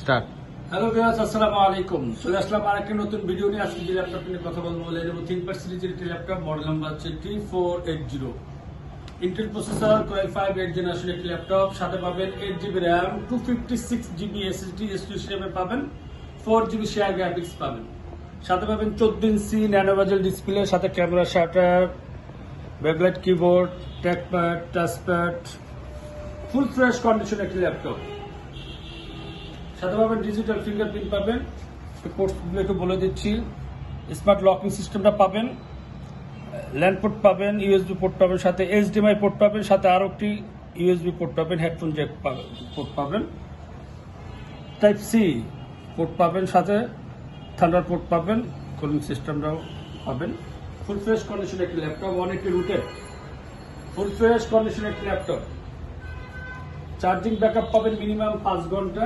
Start. Hello viewers, আসসালামু আলাইকুম। চলে আসলাম আরেকটি নতুন ভিডিও নিয়ে। আজকে যে ল্যাপটপ নিয়ে কথা বলবো Lenovo ThinkPad সিরিজের একটি ল্যাপটপ, মডেল নাম্বার হচ্ছে T480। Intel processor, core i 5 8 generation একটি ল্যাপটপ। সাথে পাবেন 8GB RAM, 256GB SSD হিসেবে পাবেন, 4GB শেয়ার গ্রাফিক্স পাবেন। সাথে পাবেন 14 ইঞ্চি ন্যানো বেজেল ডিসপ্লে, সাথে camera shutter, backlight keyboard, trackpad, touchpad, full fresh condition একটি ল্যাপটপ। সাথে পাবেন ডিজিটাল ফিঙ্গারপ্রিন্ট পাবেন, পোর্টগুলো একটু বলে দিচ্ছি। স্মার্ট লকিং সিস্টেমটা পাবেন, ল্যান্ড পোর্ট পাবেন, ইউএসবি পোর্ট পাবেন, সাথে এইচডিএমআই পোর্ট পাবেন, সাথে আরও একটি ইউএসবি পোর্ট পাবেন, হেডফোন জ্যাক পোর্ট পাবেন, টাইপ সি পোর্ট পাবেন, সাথে থান্ডার পোর্ট পাবেন, কুলিং সিস্টেমটাও পাবেন। ফুল ফ্রেশ কন্ডিশন একটি ল্যাপটপ, অনেকটি রুটেড, ফুল ফ্রেশ কন্ডিশন একটি ল্যাপটপ। চার্জিং ব্যাকআপ পাবেন মিনিমাম 5 ঘন্টা।